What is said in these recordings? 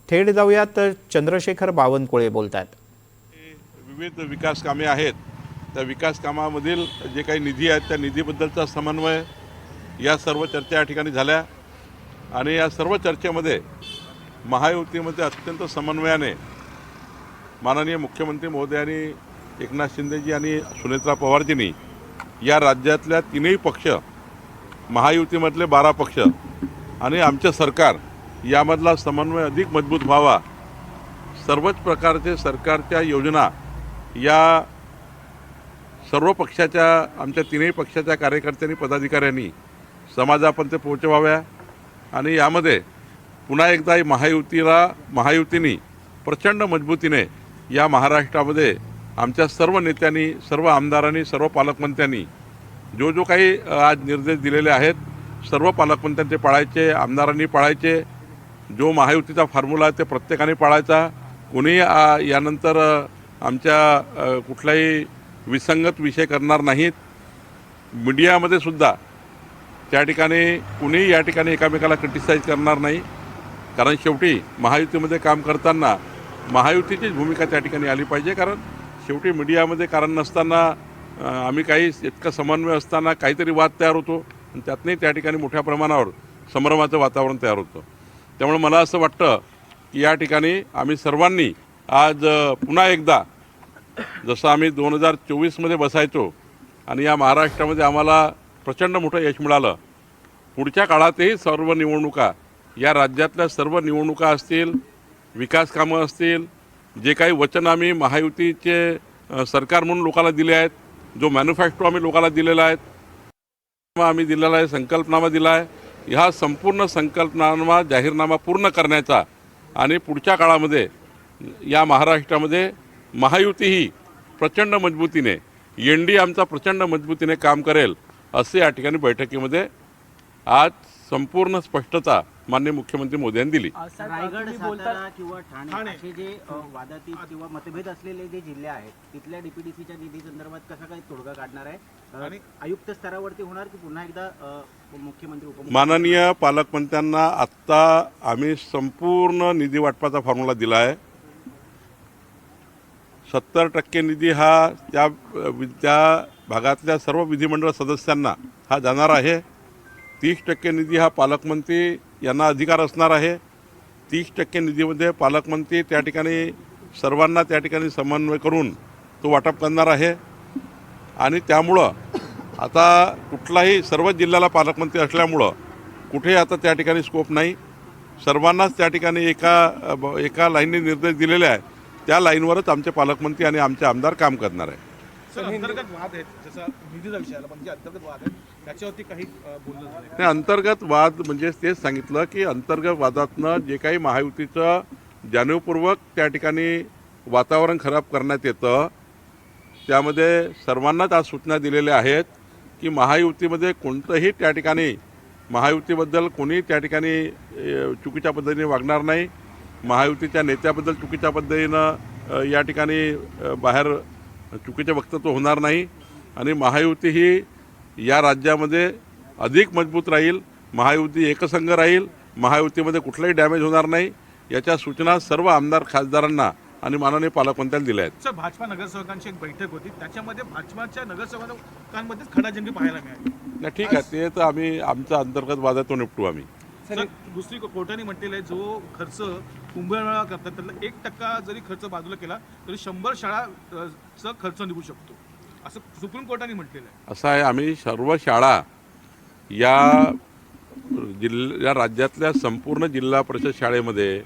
थेट जाऊयात चंद्रशेखर बावनकुळे बोलतात। विविध विकास कामे आहेत, त्या विकास कामामधील जे काही निधी आहेत त्या निधीबद्दलचा समन्वय या सर्व चर्चा या ठिकाणी झाल्या आणि या सर्व चर्चेमध्ये महायुतीमध्ये अत्यंत समन्वयाने माननीय मुख्यमंत्री महोदयांनी एकनाथ शिंदेजी आणि सुनेत्रा पवारजींनी या राज्यातल्या तीनही पक्ष, महायुतीमधले 12 पक्ष आणि आमचे सरकार यामधला समन्वय अधिक मजबूत व्हावा, सर्वच प्रकारचे सरकारच्या योजना या सर्व पक्षाच्या, आमच्या तीनही पक्षाच्या कार्यकर्त्यांनी, पदाधिकाऱ्यांनी समाजापर्यंत पोहोचवाव्या आणि यामध्ये पुन्हा एकदा महायुतीने प्रचंड मजबूतीने या महाराष्ट्रामध्ये आमच्या सर्व नेत्यांनी, सर्व आमदारांनी, सर्व पालकमंत्र्यांनी जो काही आज निर्देश दिलेले आहेत, सर्व पालकमंत्र्यांचे पाळायचे, आमदारांनी पाळायचे, जो महायुतीचा फॉर्म्युला आहे ते प्रत्येकाने पाळायचा। कोणी यानंतर आमच्या कुठलाही विसंगत विषय करणार नाहीत। मीडियामध्ये सुद्धा त्या ठिकाणी कुणीही या ठिकाणी एकामेकाला क्रिटिसाइज करणार नाही, कारण शेवटी महायुतीमध्ये काम करताना महायुतीचीच भूमिका त्या ठिकाणी आली पाहिजे। कारण शेवटी मीडियामध्ये कारण नसताना आम्ही काही इतकं समन्वय असताना काहीतरी वाद तयार होतो आणि त्यातनंही त्या ठिकाणी मोठ्या प्रमाणावर संभ्रमाचं वातावरण तयार होतं। त्यामुळे मला असं वाटतं की या ठिकाणी आम्ही सर्वांनी आज पुन्हा एकदा, जसं आम्ही 2024मध्ये बसायचो आणि या महाराष्ट्रामध्ये आम्हाला प्रचंड मोठं यश मिळालं, पुढच्या काळातही सर्व निवडणुका, या राज्यातल्या सर्व निवडणुका असतील, विकास कामं असतील, जे काही वचन आम्ही महायुतीचे सरकार म्हणून लोकांना दिले आहेत, जो मॅन्युफॅक्चर आम्ही लोकांना दिलेला आहे, आम्ही दिलेला आहे, संकल्पनामा दिला आहे, ह्या संपूर्ण संकल्पनामा, जाहीरनामा पूर्ण करण्याचा आणि पुढच्या काळामध्ये या महाराष्ट्रामध्ये महायुती ही प्रचंड मजबूतीने, एनडीए आमचा प्रचंड मजबूतीने काम करेल, असे या ठिकाणी बैठकीमध्ये आज संपूर्ण स्पष्टता माननीय मुख्यमंत्री मोदी यांनी दिली। रायगड, सातारा किंवा ठाणे असे जे वादातीत किंवा मतभेद असलेले जे जिल्हे आहेत, तिथल्या डीपीडीसीच्या निधी संदर्भात कसा काही तोडगा काढणार आहे? आणि आयुक्त स्तरावरती होणार की पुन्हा एकदा मुख्यमंत्री, उपमुख्यमंत्री? माननीय पालकमंत्र्यांना आत्ता आम्ही संपूर्ण निधी वाटपाचा फॉर्म्युला दिला आहे। 70% निधी हा त्या भागातल्या सर्व विधिमंडळ सदस्यांना हा जाणार आहे। 30% निधी हा पालकमंत्री यांना अधिकार असणार आहे। 30% निधीमध्ये पालकमंत्री त्या ठिकाणी सर्वांना त्या ठिकाणी समन्वय करून तो वाटप करणार आहे आणि त्यामुळं आता कुठलाही, सर्व जिल्ह्याला पालकमंत्री असल्यामुळं कुठेही आता त्या ठिकाणी स्कोप नाही, सर्वांनाच त्या ठिकाणी एका लाईनने निर्देश दिलेले आहे, त्या लाईनवरच आमचे पालकमंत्री आणि आमचे आमदार काम करणार आहे। सर, अंतर्गत वाद आहेत, जसं निधीचा विषय आला, पण जे अंतर्गत वाद आहेत त्याच्यावरती काही बोललं झालं? नाही, अंतर्गत वाद म्हणजे तेच सांगितलं की अंतर्गत वादातनं जे काही महायुतीचं जाणीवपूर्वक त्या ठिकाणी वातावरण खराब करण्यात येतं, त्यामध्ये सर्वांनाच आज सूचना दिलेल्या आहेत की महायुतीमध्ये कोणतंही त्या ठिकाणी, महायुतीबद्दल कोणी त्या ठिकाणी चुकीच्या पद्धतीने वागणार नाही, महायुतीच्या नेत्याबद्दल चुकीच्या पद्धतीनं या ठिकाणी बाहेर चुकीचे वक्तव्य होणार नाही आणि महायुती ही या राज्यामध्ये अधिक मजबूत राहील, महायुती एकसंघ राहील, महायुतीमध्ये कुठलाही डॅमेज होणार नाही, याच्या सूचना सर्व आमदार, खासदारांना आणि माननीय पालकमंत्र्यांनी दिल्या आहेत। सर, भाजपा नगरसेवकांची एक बैठक होती, त्याच्यामध्ये भाजपाच्या नगरसेवकांमध्येच खडाजंगी पाहायला मिळाली। नाही, ठीक आहे, ते तर आम्ही आमचा अंतर्गत वाद आहे तो निपटू आम्ही। सर, दुसरी कोर्टाने म्हटलेलं आहे, जो खर्च कुंभमेळा करतात त्यातला 1% जरी खर्च बाजूला केला तरी 100 शाळाचा खर्च निघू शकतो, असं सुप्रीम कोर्टाने म्हटलेलं आहे। असं आहे, आम्ही सर्व शाळा या राज्यातल्या संपूर्ण जिल्हा परिषद शाळेमध्ये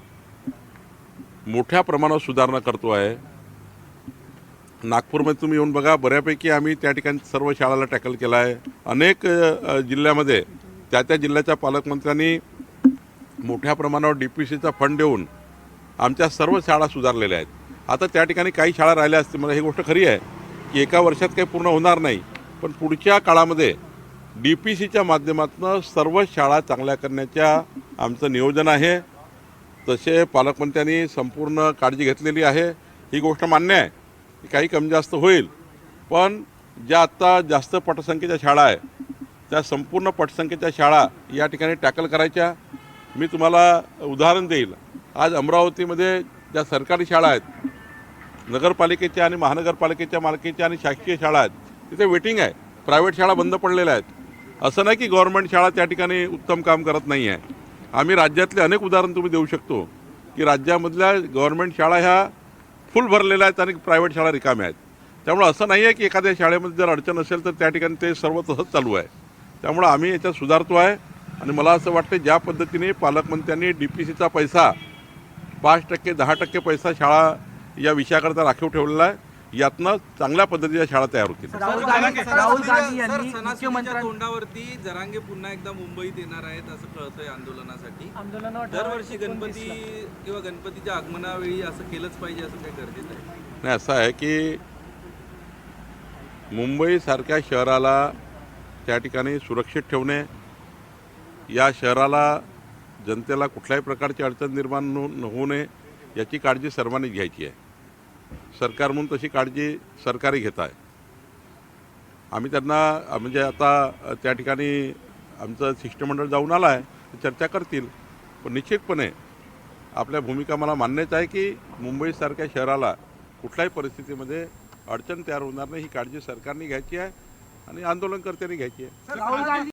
मोठ्या प्रमाणावर सुधारणा करतो आहे। नागपूरमध्ये तुम्ही येऊन बघा, बऱ्यापैकी आम्ही त्या ठिकाणी सर्व शाळाला टॅकल केला आहे। अनेक जिल्ह्यामध्ये त्या जिल्ह्याच्या पालकमंत्र्यांनी मोठ्या प्रमाणावर DPCचा फंड देऊन आमच्या सर्व शाळा सुधारलेल्या आहेत। आता त्या ठिकाणी काही शाळा राहिल्या असतील, मला ही गोष्ट खरी आहे की एका वर्षात काही पूर्ण होणार नाही, पण पुढच्या काळामध्ये DPCच्या माध्यमातून सर्व शाळा चांगल्या करण्याच्या आमचं नियोजन आहे। तसे पालकमंत्र्यांनी संपूर्ण काळजी घेतलेली आहे, ही गोष्ट मान्य आहे की काही कमी जास्त होईल, पण ज्या आत्ता जास्त पटसंख्येच्या शाळा आहे त्या संपूर्ण पटसंख्येच्या शाळा या ठिकाणी टॅकल करायच्या। मी तुम्हाला उदाहरण देईल, आज अमरावतीमध्ये ज्या सरकारी शाळा आहेत, नगरपालिकेच्या आणि महानगरपालिकेच्या मालकीच्या आणि शासकीय शाळा आहेत, तिथे वेटिंग आहे. प्रायव्हेट शाळा बंद पडलेल्या आहेत. असं नाही की गव्हर्नमेंट शाळा त्या ठिकाणी उत्तम काम करत नाही आहे. आम्ही राज्यातले अनेक उदाहरण तुम्ही देऊ शकतो की राज्यामधल्या गव्हर्नमेंट शाळा ह्या फुल भरलेल्या आहेत आणि प्रायव्हेट शाळा रिकाम्या आहेत. त्यामुळे असं नाही आहे की एखाद्या शाळेमध्ये जर अडचण असेल तर त्या ठिकाणी ते सर्व तसंच चालू आहे. त्यामुळं आम्ही याच्यात सुधारतो आहे आणि मला असं वाटतं ज्या पद्धतीने पालकमंत्र्यांनी DPCचा पैसा 5%, 10% पैसा शाळा या विषयाकरता राखीव ठेवलेला आहे, यातनं चांगल्या पद्धतीच्या शाळा तयार होतील. राहुल गांधी यांनी मुख्यमंत्र्यांच्या तोंडावरती जरांगे पुन्हा एकदा मुंबईत येणार आहेत असं कळतंय आंदोलनासाठी. दरवर्षी गणपती किंवा गणपतीच्या आगमनावेळी असं केलंच पाहिजे असं काही गरजेचं आहे. नाही, असं आहे की मुंबईसारख्या शहराला त्या ठिकाणी सुरक्षित ठेवणे, या शहराला जनतेला कुठल्याही प्रकारची अडचण निर्माण होऊ नये याची काळजी सर्वांनी घ्यायची आहे. सरकार म्हणून तशी काळजी सरकारही घेत आहे. आम्ही त्यांना म्हणजे आता त्या ठिकाणी आमचं शिष्टमंडळ जाऊन आलं आहे, चर्चा करतील. पण निश्चितपणे आपल्या भूमिका मला मान्यच आहे की मुंबईसारख्या शहराला कुठल्याही परिस्थितीमध्ये अडचण तयार होणार नाही ही काळजी सरकारने घ्यायची आहे आणि आंदोलनकर्त्यांनी घ्यायची आहे.